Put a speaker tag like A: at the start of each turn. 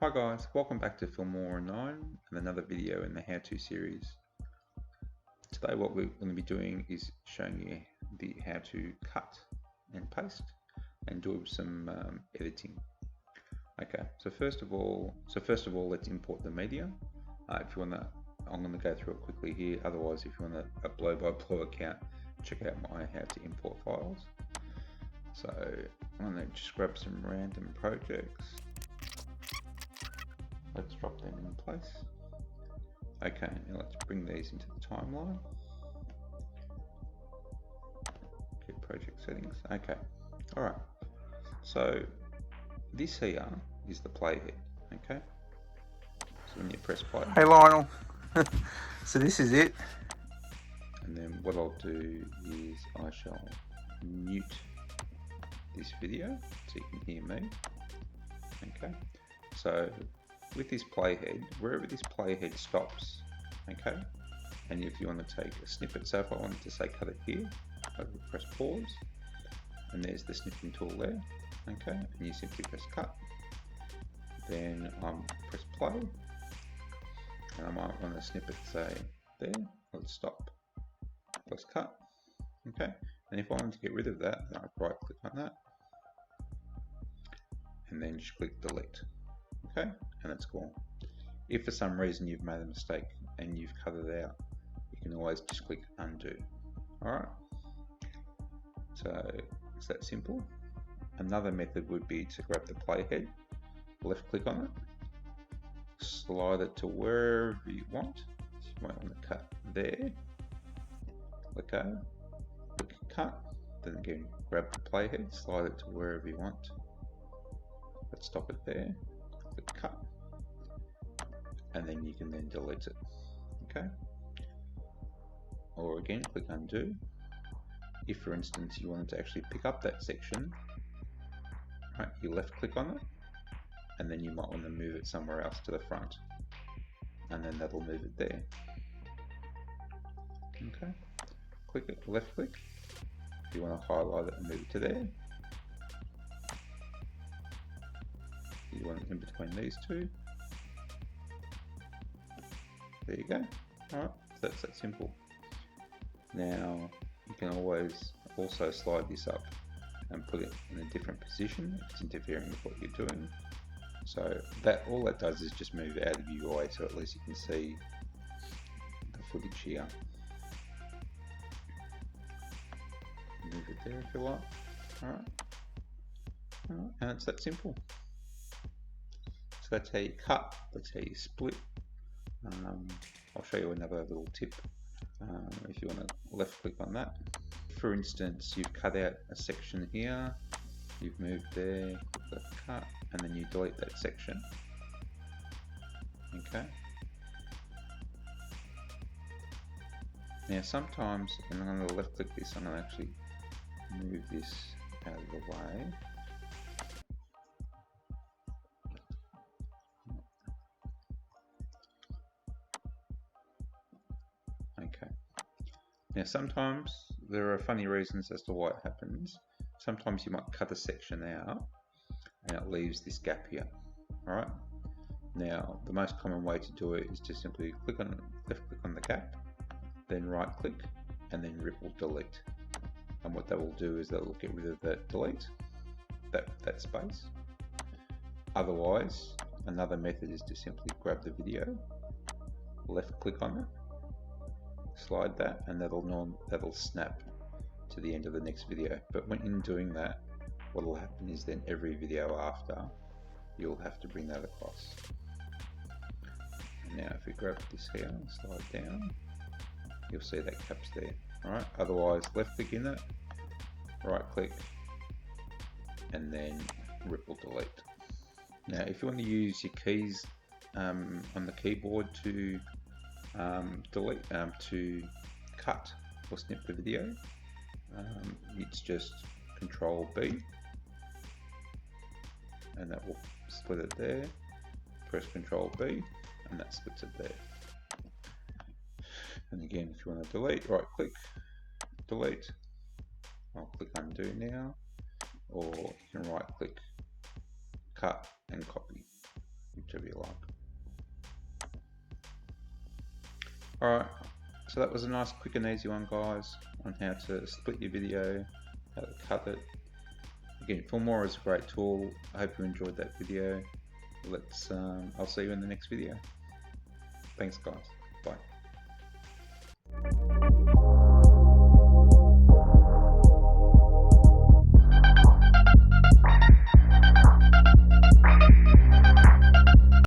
A: Hi guys, welcome back to Filmora 9 and another video in the how-to series. Today what we're going to be doing is showing you how to cut and paste and do some editing. Okay, so first of all let's import the media. If you want to, I'm going to go through it quickly here. Otherwise, if you want a blow-by-blow account, check out my how to import files. So I'm going to just grab some random projects. Let's drop them in place. Okay, now let's bring these into the timeline. Get project settings. Okay, all right. So this here is the playhead. Okay. So when you press play.
B: Hey Lionel. So this is it.
A: And then what I'll do is I shall mute this video so you can hear me. Okay. So with this playhead, wherever this playhead stops, okay, and if you want to take a snippet, so if I wanted to say cut it here, I would press pause, and there's the snipping tool there, okay, and you simply press cut, then press play, and I might want to snippet say there, let's stop, let's cut, okay, and if I wanted to get rid of that, then I right click on that, and then just click delete. Okay, and it's gone. If for some reason you've made a mistake and you've cut it out, you can always just click undo. Alright, so it's that simple. Another method would be to grab the playhead, left click on it, slide it to wherever you want. So you might want to cut there, let go, click cut, then again grab the playhead, slide it to wherever you want. Let's stop it there. Click cut, and then you can then delete it. Okay, or again click undo. If for instance you wanted to actually pick up that section, right, you left click on it, and then you might want to move it somewhere else to the front, and then that'll move it there. Okay, click it, left click if you want to highlight it and move it to there. You want it in between these two. There you go. Alright, so that's that simple. Now you can always also slide this up and put it in a different position if it's interfering with what you're doing. So that all that does is just move it out of your way, so at least you can see the footage here. Move it there if you like. Alright. And it's that simple. So that's how you cut, that's how you split. I'll show you another little tip if you want to left click on that. For instance, you've cut out a section here, you've moved there, click cut, and then you delete that section. Okay. Now sometimes, and I'm going to left click this, I'm going to actually move this out of the way. Okay. Now sometimes there are funny reasons as to why it happens. Sometimes you might cut a section out and it leaves this gap here. Alright. Now the most common way to do it is to simply click on left click on the gap, then right click and then ripple delete. And what that will do is that will get rid of that delete, that space. Otherwise, another method is to simply grab the video, left click on it, slide that, and that'll snap to the end of the next video. But when in doing that, what will happen is then every video after you'll have to bring that across. And now if we grab this here and slide down, you'll see that cap's there. Alright, otherwise left click in it, right click, and then ripple delete. Now if you want to use your keys on the keyboard to delete, to cut or snip the video, it's just Control B, and that will split it there. Press Control B, and that splits it there. And again, if you want to delete, right click, delete. I'll click undo now, or you can right click, cut and copy. whichever you like. Alright, so that was a nice quick and easy one, guys, on how to split your video, how to cut it. Again, Filmora is a great tool. I hope you enjoyed that video. I'll see you in the next video. Thanks, guys.